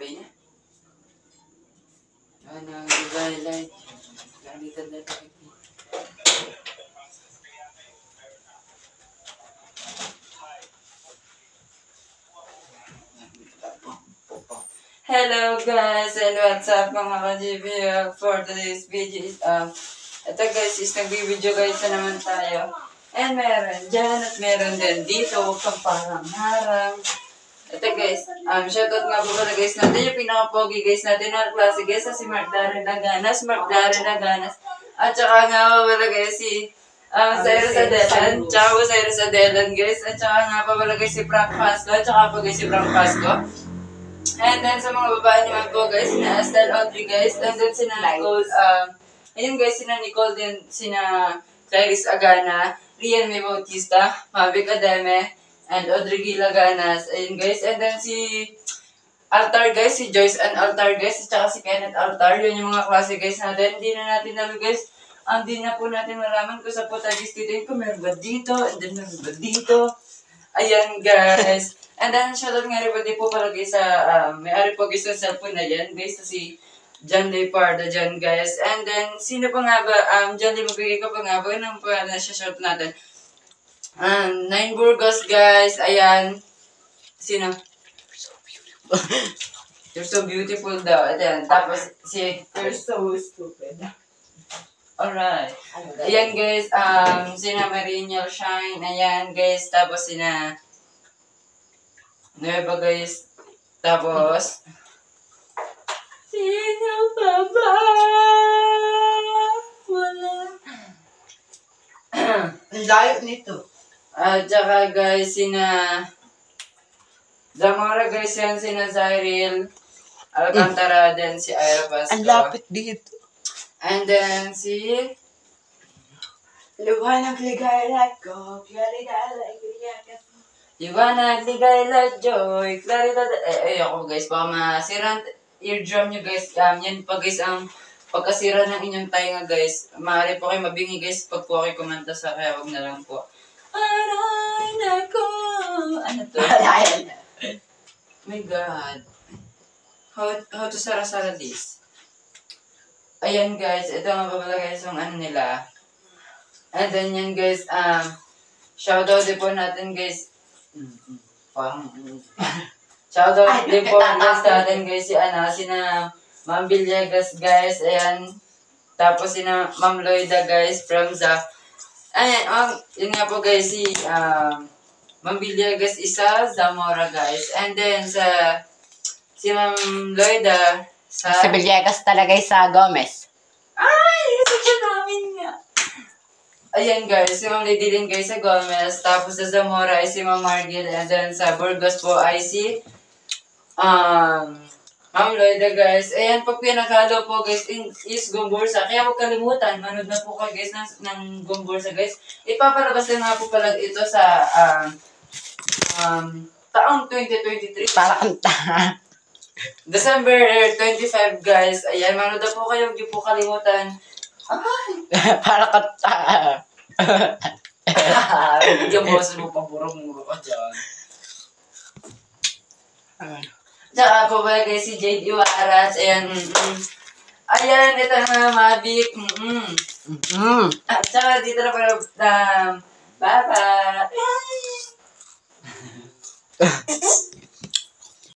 Okay na. Nag-highlight. Ganito na tayo. Hello guys and what's up mga ka-GB. For today's video is ito guys is nagbibideo guys na naman tayo. And meron dyan at meron din dito kung parang harang. Ito guys, shoutout nga po pala guys natin yung pinaka-pogi guys natin na klase guys na si Mark Darren Naganas. At saka nga po pala guys si Cyrus Adelan, tsaka po Cyrus Adelan guys. At saka nga po pala guys si Frank Pasco, at saka po guys si Frank Pasco. And then sa mga babae naman po guys, sina Estelle Audrey guys, and then sina Nicole, ayun guys, sina Nicole din, sina Clarice Agana, Rian May Bautista, Mavic Ademe, and Audrey Gilaganas, ayun guys, and then si Altar guys, si Joyce and Altar guys, at saka si Kenneth Altar, yun yung mga klase guys natin, hindi na natin namin guys, hindi na po natin malaman kung sa Putagis dito, kung meron ba dito, and then meron ba dito, ayan guys. And then, shoutout nga rin po pala guys sa, may-ari po guys sa cellphone na yan, guys, na si John Day Parda dyan, guys. And then, sino pa nga ba, John Day, magbigay ka pa nga ba, nang pa na shout natin. Nine Burgos, guys, ayan. Sino? You're so beautiful daw. Ayan, tapos si, You're so stupid. alright. Ayan, guys, sina Mariniel Shine, ayan, guys, tapos sina Nueva guys. Tapos sino pa ba? Wala. Ang layo nito. At saka guys, sina Zamora guys yan, sina Cyril Alcantara, then si Ira Pasco. Ang lapit dito. And then si Liwanag ligaya ko, ligaya ko. Liwanag, ligay, joy, clarita, ako guys, baka masira ang eardrum nyo guys, yan pa guys ang pagkasira ng inyong tainga guys, maaari po kayo mabingi guys pag po kayo kumanta sa kaya wag na lang po. Aray nako, ano to? My God, how to sara this? Ayan guys, ito nga pa pala guys yung ano nila, and then yan guys, shoutout din po natin guys. Parang shoutout din po guys natin guys sina Ma'am Villegas guys, ayan, tapos sina Ma'am Loida guys from Zaf, ayan, yun nga po guys si Ma'am Villegas isa, Zamora guys, and then si Ma'am Loida sa Villegas talaga sa Gomez. ay, isa namin nga. Ayan guys, si Ma'am Lady Lynn guys sa Gomez, tapos sa Zamora ay si Ma'am Margil, and then sa Burgos po ay si Ma'am Loida guys. Ayan, pag pinaghalo po guys is Gombursa, kaya huwag kalimutan, manood na po kayo guys ng Gombursa guys. Ipapalabas na nga po pala ito sa taong 2023. Parang December 25 guys. Ayan, manood na po kayo, huwag po kalimutan. para kata. Bigyan mo sa mo pamuro-muro ka dyan. Tsaka po ba guys si Jade Iwaras. Ayan, ayan, ito na Mavic. At tsaka dito na pala Baba.